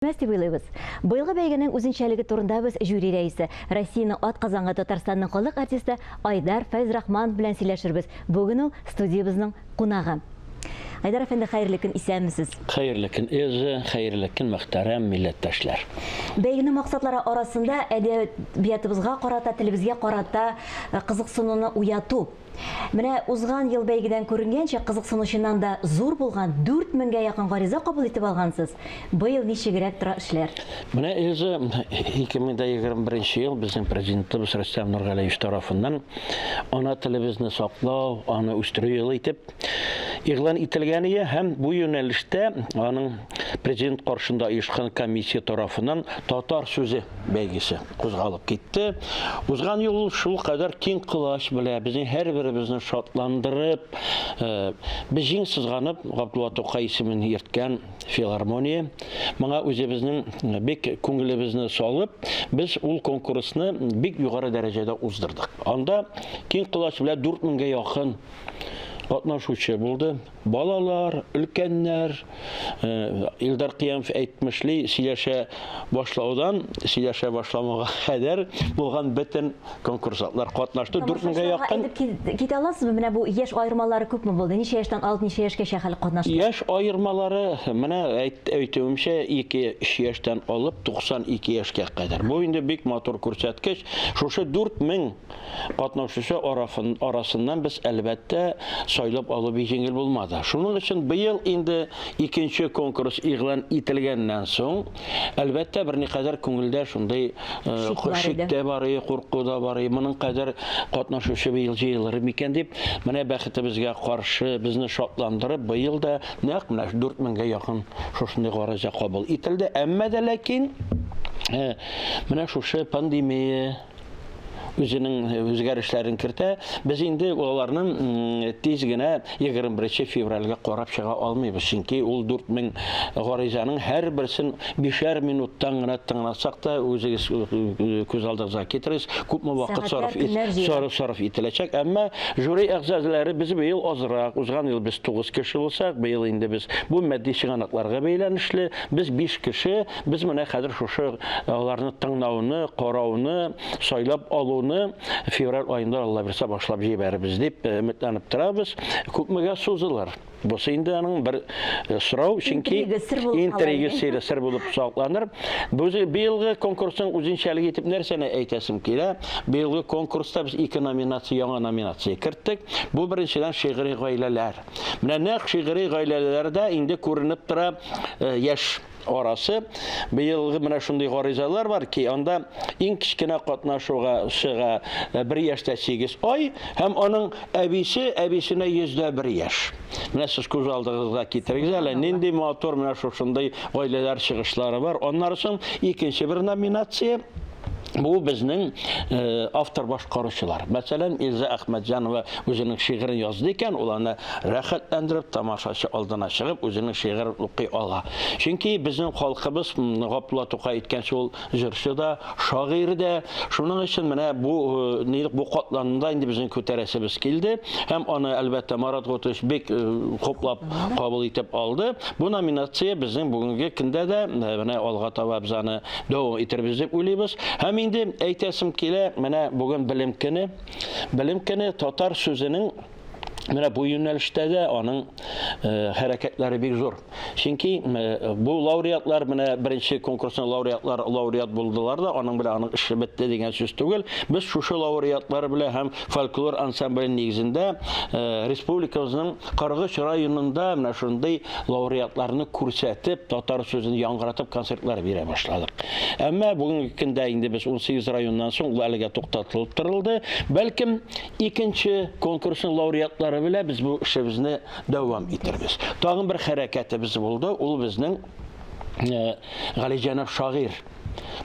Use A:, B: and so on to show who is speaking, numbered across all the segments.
A: Мәсті бұйлыбыз. Бұйылғы бәйгенің үзіншәлігі турында біз жюри рәйісі. Россияның атқазанғы Татарстанның халық артисті Айдар Файзрахман білән сөйләшербез. Бүгін ол студиябызның қунағы. Айдар әфенді, қайырлы күн, исәмісіз?
B: Қайырлы күн, өзі, қайырлы күн, мөхтәрәм милләттәшләр.
A: Бәйгенің мақсатлары арасында әдебиятыбызға қарата, телебізге қарата қызықсынуны уяту. Менә узган ел бәйгедән күренгәнчә кызыксынучынан да зур булган 4000-гә якын гариза кабул итеп алгансыз. Быел ничегрәк тора эшләр?
B: Менә үзе 2021 ел безнең президентыбыз Рөстәм Нургалиев тарафыннан ана телебезне саклау, аны үстерү елы итеп игълан ителгәне һәм бу юнәлештә аның президент каршында оешкан комиссия тарафыннан татар сүзе бәйгесе кузгалып китте. Узган ел шул кадәр киң кылач белән безнең һәрберебезне шатландырып, без җиң сызганып Габдулла Тукай исемен йөрткән филармония моңа үзебезнең бик күңелебезне салып, без ул конкурсны бик югары дәрәҗәдә уздырдык. Анда киң кылач белән 4000-гә якын катнашучы булды. Балалар, өлкәннәр, Илдар Кыямов әйтмешли, сөйләшә башлаудан, сөйләшә башламага кадәр булган бөтен конкурслар катнашты. 4000-гә якын.
A: Китә аласызмы? Менә бу яшь айырмалары күпме булды? Ничә яшьтән алып, ничә яшькәчә хәл катнашты?
B: Яшь айырмалары, менә әйтүемчә, 2 яшьтән алып 92 яшькә кадәр. Бу инде бик матур күрсәткеч. Шушы 4000 катнашучы арасыннан без әлбәттә сайлап алу җиңел булмады. Шуның өчен быел инде икенче конкурс игълан ителгәннән соң, әлбәттә берникадәр күңелдә шундый шиктә бар, курку да бар. Моның кадәр катнашучы быел җыелыр микән дип, менә бәхетебезгә каршы безне шатландырып, быел да нәкъ менә 4000-гә якын шушындый гариза кабул ителде. Әмма дә ләкин менә шушы пандемия үзенең үзгәрешләрен кертә. Без инде аларның тиз генә 21 февральгә карап чыга алмыйбыз. Чөнки ул 4000 гаризаның һәрберсен 5 минуттан гына тыңласак та үзегез күз алдыгызга китерегез. Күпме вакыт сарыф ителәчәк. Әмма жюри әгъзалары без быел азрак, узган ел без 9 кеше булсак, быел инде без бу матди чыганакларга бәйләнешле без 5 кеше, без менә хәзер шушы аларны тыңлауны, карауны, сайлап алуны февраль айында Алла берсә башлап җибәрбез дип өметләнеп торабыз. Күпмегә сузылыр. Бу инде аның бер сорау, чөнки интрига сер булып сакланыр. Бу быелгы конкурсның үзенчәлеге итеп нәрсәне әйтәсем килә. Быелгы конкурста без 2 номинация, яңа номинация керттек. Бу беренчедән шигъри гаиләләр. Менә нәкъ шигъри гаиләләрдә инде күренеп тора яшь арасы. Быелгы менә шундый гаризалар бар ки, анда иң кичкенә катнашуга шыга 1 яшьтә 8 ай һәм аның әбисенә 101 яшь. Менә сез күз алдыгызга китерегез әле, нинди матур менә шушындай гаиләләр чыгышлары бар. Аннан соң икенче бер номинация бу безнең автор башкаручылар. Мәсәлән, Илза Әхмәтҗанова үзенең шигырен язды икән, ул аны рәхәтләндереп, тамашачы алдына чыгып, үзенең шигырен укый ала. Чөнки безнең халкыбыз Габдулла Тукай әйткәнчә ул җырчы да, шагыйрь дә. Шуның өчен менә бу катланында инде безнең күтәрәсебез килде. Һәм аны әлбәттә Марат Гутыш бик хуплап кабул итеп алды. Бу номинация безнең бүгенге көндә дә менә алга таба без аны дәвам итәрбез дип уйлыйбыз. Инде әйтәсем килә, менә бүген белем көне татар сүзенең менә бу юнәлештә дә аның хәрәкәтләре бик зур. Чөнки бу лауреатлар менә беренче конкурсның лауреат булдылар да, аның белән аның эше бетте дигән сүз түгел. Без шушы лауреатлар белән һәм фольклор ансамбле нигезендә республикабызның Каргыш районында менә шундый лауреатларны күрсәтеп, татар сүзен яңгыратып концертлар бирә башладык. Әмма бүгенге көндә инде без 18 районнан соң ул әлегә туктатылып торылды. Бәлкем икенче конкурсның лауреатлары белән без бу эшебезне дәвам итәрбез. Тагын бер хәрәкәтебез булды, ул безнең Галиҗанов шагыйрь.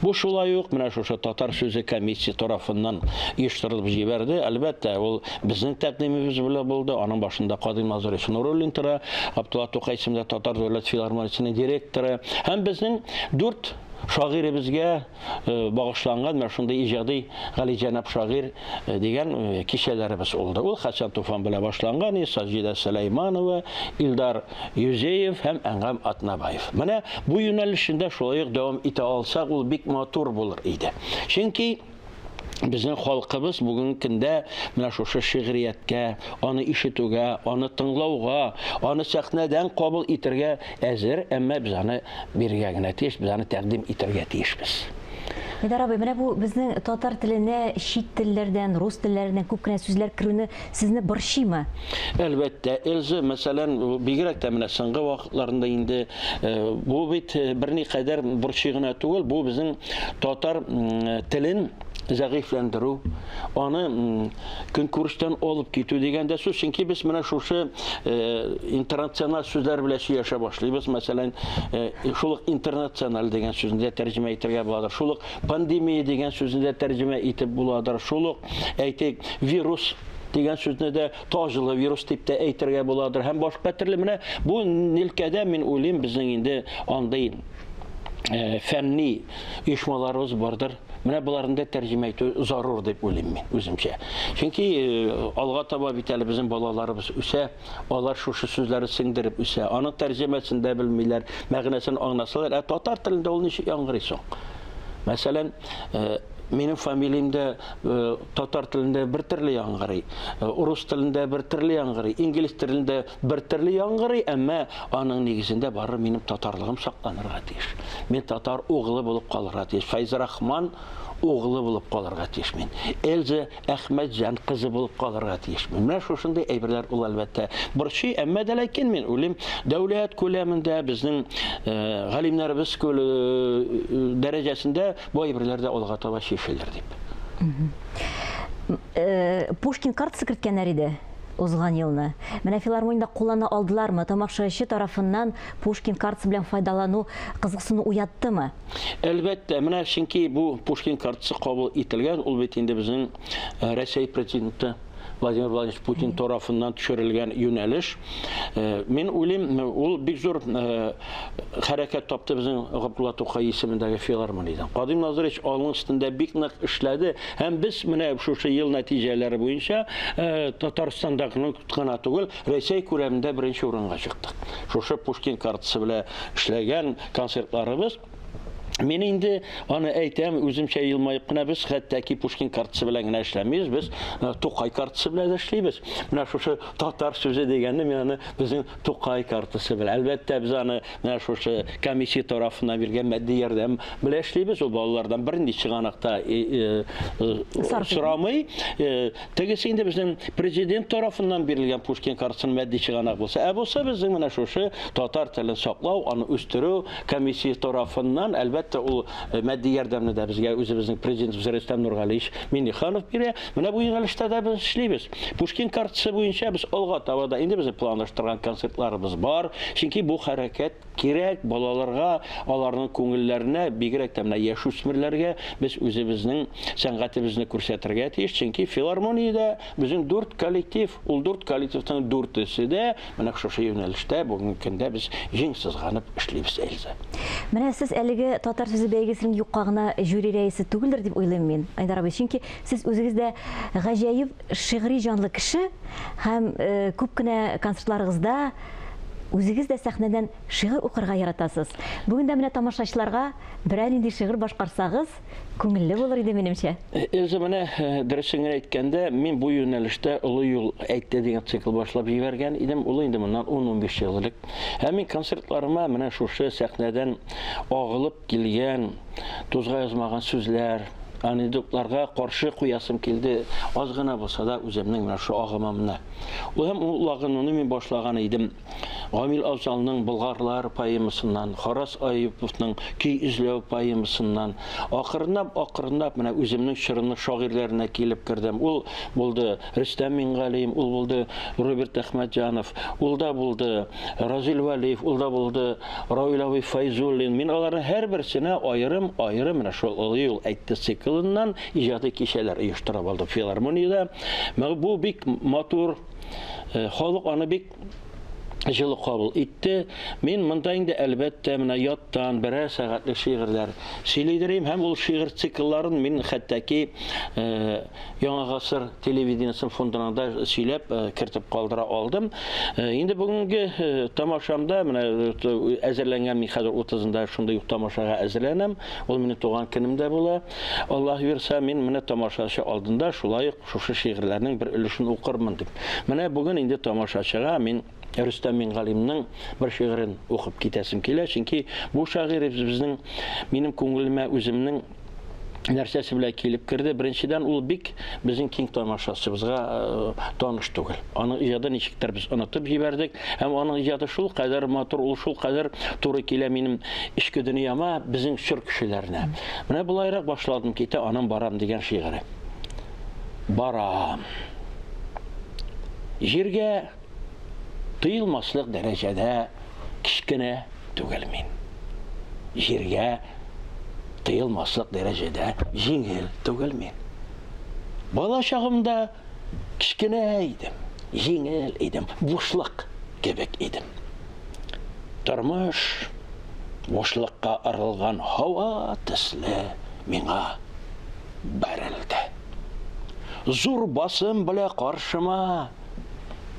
B: Бу шулай ук менә шушы татар сүзе комиссия тарафыннан оештырылып җибәрде. Әлбәттә, ул безнең тәкъдимебез белән булды. Аның башында Кадим Назаров Нуруллин тора, Габдулла Тукай исемле татар дәүләт филармониясенең директоры һәм безнең 4 шагыйребезгә багышланган менә шундый иҗади галиҗәнап шагыйрь дигән кичәләребез булды. Ул Хәсән Туфан белән башланган, Саҗидә Сөләйманова, Илдар Юзеев һәм Әнгам Атнабаев. Менә бу юнәлешендә шулай ук дәвам итә алсак, ул бик матур булыр иде. Чөнки безнең халкыбыз бүгенге көндә менә шушы шигърияткә, аны ишетүгә, аны тыңлауга, аны сәхнәдән кабул итәргә әзер, әмма без аны бирергә генә тиеш, без аны тәкъдим итәргә тиешбез.
A: Айдар абый, менә бу безнең татар теленә чит телләрдән, рус телләреннән күп кенә сүзләр керүне сезне борчыймы?
B: Әлбәттә, Эльза, мәсәлән, бигрәк тә менә соңгы вакытларында инде бу бит берникадәр борчый гына түгел, бу безнең татар телен зәгыйфләндерү, аны көнкүрештән алып китү дигәндә сүз, чөнки без менә шушы интернациональ сүзләр белән сөйләшә башлыйбыз. Мәсәлән, шул интернациональ дигән сүзне тәрҗемә итәргә буладыр. Шул пандемия дигән сүзне тәрҗемә итеп буладыр. Шул әйтик, вирус дигән сүзне дә таҗлы вирус дип тә әйтергә буладыр. Һәм башка төрле менә бу нилкәдә мин уйлыйм, безнең инде андай фәнни оешмаларыбыз бардыр. Менә буларны да тәрҗемә итү зарур дип уйлыйм мин үземчә. Чөнки алга таба бит әле безнең балаларыбыз үсә, алар шушы сүзләрне сеңдереп үсә. Аны тәрҗемәсен дә белмиләр, мәгънәсен аңласалар, татар телендә ул ничек яңгырый соң? Мәсәлән, минем фамилиямда татар телендә бер төрле яңгырый, урыс телендә бер төрле яңгырый, инглиз телендә бер төрле яңгырый, әмма аның нигезендә бары минем татарлыгым сакланырга тиеш. Мин татар угылы булып калырга тиеш. Файз Рахман угылы булып калырга тиеш мин. Эльза Әхмәтҗан кызы булып калырга тиеш мин. Менә шушындый әйберләр ул әлбәттә борчый, әмма дә ләкин мин уйлыйм, дәүләт күләмендә безнең галимнәребез дәрәҗәсендә бу әйберләр дә алга таба шешелер дип.
A: Пушкин картасы керткәннәр иде узган елны. Менә филармониядә куллана алдылармы? Тамашачы тарафыннан Пушкин картасы белән файдалану кызыксыну уяттымы?
B: Әлбәттә, менә чөнки бу Пушкин картасы кабул ителгән, ул бит инде безнең Россия президенты Владимир Владимирович Путин тарафыннан төшерелгән юнәлеш. Мин уйлыйм, ул бик зур хәрәкәт тапты безнең Габдулла Тукай исемендәге филармониядән. Кадим Назирович аның өстендә бик нык эшләде һәм без менә шушы ел нәтиҗәләре буенча Татарстанда гына түгел, Россия күләмендә беренче урынга чыктык. Шушы Пушкин картасы белән эшләгән концертларыбыз. Мен инде аны әйтәм, үземчә елмаеп кына без хәтта Пушкин картасы белән генә эшләмибез, без Тукай картасы белән дә эшлибез. Менә шушы татар сүзе дигәнне мен аны безнең Тукай картасы белән. Әлбәттә без аны менә шушы комиссия тарафыннан биргән матди ярдәм белән эшлибез. Ул балалардан берничә чыганакта сорамый. Тегесе инде безнең президент тарафыннан бирелгән Пушкин картасының матди чыганак булса, булса безнең менә шушы татар телен саклау, аны үстерү комиссия тарафыннан әлбәттә ул матди ярдәмне дә безгә үзебезнең президентыбыз Рөстәм Нургалиевич Миңнеханов бирә. Менә бу юнәлештә дә без эшлибез. Пушкин картасы буенча без алга таба да инде безнең планлаштырган концертларыбыз бар. Чөнки бу хәрәкәт кирәк балаларга, аларның күңелләренә, бигрәк тә менә яшүсмерләргә без үзебезнең сәнгатебезне күрсәтергә тиеш. Чөнки филармониядә безнең 4 коллектив, ул 4 коллективның 4-се дә менә шушы юнәлештә бүгенге көндә без җиңсезганып эшлибез Эльза.
A: Менә сез әлеге татар сүзе бәйгесенең юкка гына жюри рәисе түгелдер дип уйлыйм мин. Айдар абый, чөнки сез үзегез дә гаҗәеп шигъри җанлы кеше һәм күп кенә концертларыгызда үзегез дә сәхнәдән шигырь укырга яратасыз. Бүген дә менә тамашачыларга берәр нинди шигырь башкарсагыз, күңелле булыр иде минемчә.
B: Эльза, менә дөресен әйткәндә, мин бу юнәлештә Олы юл әйтте дигән цикл башлап җибәргән идем. Ул инде моннан 10-15 ел элек. Һәм мин концертларыма менә шушы сәхнәдән агылып килгән, тузга язмаган сүзләр, анекдотларга каршы куясым килде. Аз гына булса да үземнең менә шу агымымны. Ул һәм ул агымны мин башлаган идем. Гамил Авзалның Болгарлар поэмасыннан, Харас Аюповның Көй изләү поэмасыннан акырынлап менә үземнең чорымның шагыйрьләренә килеп кердем. Ул булды Рөстәм Миңгалиев, ул булды Роберт Әхмәтҗанов, ул да булды Разил Валиев, ул да булды Равил Файзуллин. Мин аларның һәрберсенә аерым менә шул Олы юл әйтте циклыннан иҗади кичәләр оештырып алдым филармониядә. Бу бик матур, халык аны бик жылы кабул итте. Мин монда инде әлбәттә менә яттан берәр сәгатьлек шигырьләр сөйләйдерим һәм ул шигырь циклларын мин хәтта-ки Яңа гасыр телевидениесын фондында сөйләп кертеп калдыра алдым. Инде бүгенге тамашамда менә әзерләнгән мин хәзер 30-нда шундый ук тамашага әзерләнәм. Ул минем туган көнемдә була. Аллаһ бирсә, мин менә тамашачы алдында шулай ук шушы шигырьләрнең бер өлешен укырмын дип. Менә бүген инде тамашачыга мин Рөстәм Мингалимның бер шигырен укып китәсем килә, чөнки бу шагыйрь безнең минем күңелемә үземнең нәрсәсе белән килеп керде. Беренчедән ул бик безнең киң тамашачыбызга таныш түгел. Аның иҗатын ничектер без онытып җибәрдек, һәм аның иҗаты шул кадәр матур, ул шул кадәр туры килә минем ичке дөньяма, безнең шөр кешеләренә. Менә булайрак башладым китә аның барам дигән шигыре. Барам. Җиргә тыелмаслык дәрәҗәдә кичкенә түгел мин. Җиргә тыелмаслык дәрәҗәдә җиңел түгел мин. Бала чагымда кичкенә идем, җиңел идем, бушлык кебек идем. Тормыш бушлыкка арылган һава төсле миңа бәрелде. Зур басым белән каршыма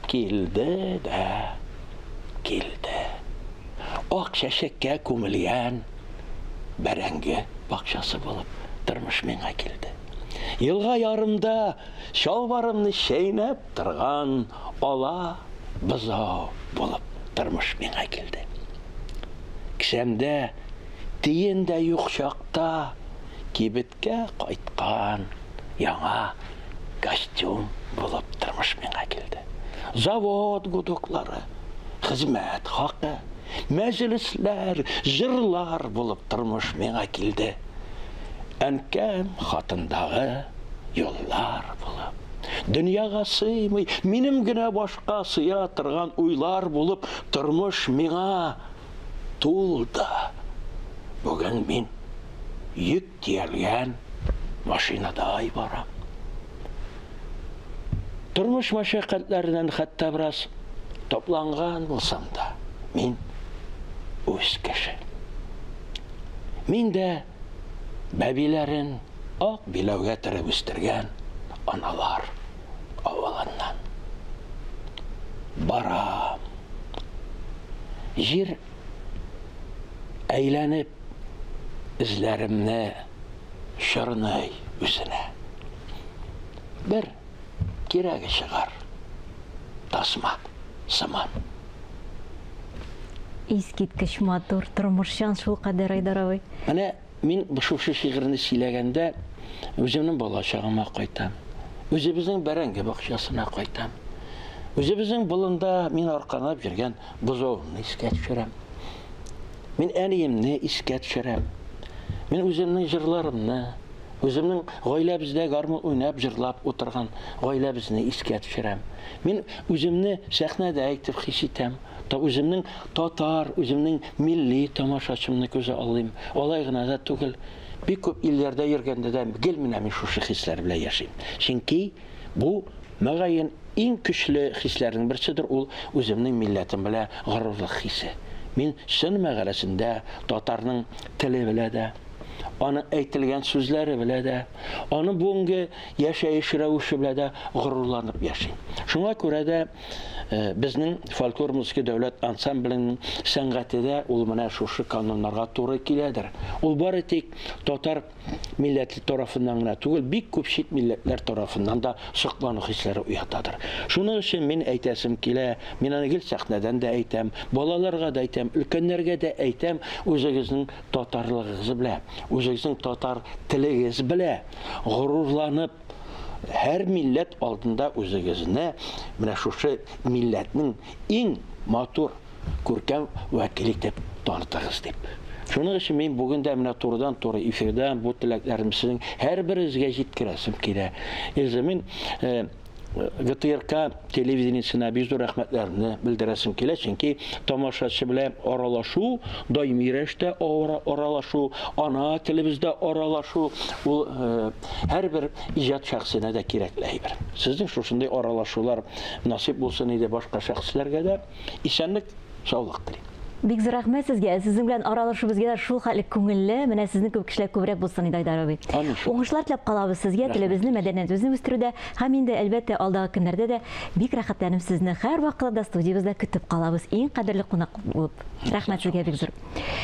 B: килде дә килде. Ак чәчәккә күмелгән бәрәңге бакчасы булып тормыш миңа килде. Елга ярымда чалбарымны чәйнәп торган ала бызау булып тормыш миңа килде. Кисәмдә тиен дә юк чакта кибеткә кайткан яңа костюм булып тормыш миңа килде. Завод гудоклары, хезмәт хакы, мәҗлесләр, җырлар булып тормыш миңа килде. Әнкәм хатындагы юллар булып. Дөньяга сыймый, минем генә башка сыя торган уйлар булып тормыш миңа тулды. Бүген мин йөк тиелгән машинада барам. Тормыш мәшәкатьләреннән хәтта бераз топланган булсам да, мин үз кеше. Мин дә бәбиләрен ак биләүгә тереп үстергән аналар авылыннан. Барам. Җир әйләнеп эзләремне шырный үзенә. Бер кирәге чыгар. Тасма сыман.
A: Искиткеч матур тормышчан шул кадәр Айдар абый.
B: Менә мин шушы шигырьне сөйләгәндә үземнең бала чагыма кайтам. Үзебезнең бәрәңге бакчасына кайтам. Үзебезнең болында мин арканлап йөргән бозауны искә төшерәм. Мин әниемне искә төшерәм. Мин үземнең җырларымны, үземнең гаиләбездә гармун уйнап җырлап утырган гаиләбезне искә төшерәм. Мин үземне сәхнәдә әйтеп хис итәм. Үземнең татар, үземнең милли тамашачымны күзә алыйм. Алай гына да түгел. Бик күп илләрдә йөргәндә дә гел менә мин шушы хисләр белән яшим. Чөнки бу мәгәен иң көчле хисләрнең берседер, ул үземнең милләтем белән горурлык хисе. Мин чын мәгәрәсендә татарның теле белән дә, аны әйтелгән сүзләре белән дә, аны бүгенге яшәеш рәвеше белән дә горурланып яшим. Шуңа күрә дә безнең фольклор музыка дәүләт ансамблінің сәнгатедә ул менә шушы кануннарга туры киләдер. Ул бары тик татар милләте тарафыннан гына түгел, бик күп чит милләтләр тарафыннан да соклану хисләре уятадыр. Шуның өчен мин әйтәсем килә, мин аны гел сәхнәдән дә әйтәм, балаларга да әйтәм, өлкәннәргә дә әйтәм, үзегезнең татарлыгыгыз белән, үзегезнең татар телегез белән горурланып, һәр милләт алдында үзегезне менә шушы милләтнең иң матур күркәм вәкиле итеп танытыгыз дип. Шуның өчен мин бүген дә менә турыдан туры эфирдан бу теләкләремне сезнең һәрберегезгә җиткерәсем килә. Мин ГТРК телевидениесенә бик зур рәхмәтләрне белдерәсем килә, чөнки тамашачы белән аралашу, даими рәвештә аралашу, ана телебездә аралашу, ул һәрбер иҗат шәхсенә дә кирәкле әйбер. Сезнең шушындай аралашулар насип булсын иде башка шәхесләргә дә. Исәнлек, саулык телим.
A: Бик зур рәхмәт сезгә. Сезнең белән аралашу безгә шул хәтле күңелле, менә сезнең күп кешеләр күбрәк булсын иде Айдар абый. Уңышлар теләп калабыз сезгә, телебезне, мәдәниятебезне үстерүдә һәм инде әлбәттә алдагы көннәрдә дә бик рәхәтләнеп сезне һәр вакытта студиябызда көтеп калабыз. Иң кадерле кунак булып. Рәхмәт сезгә бик зур.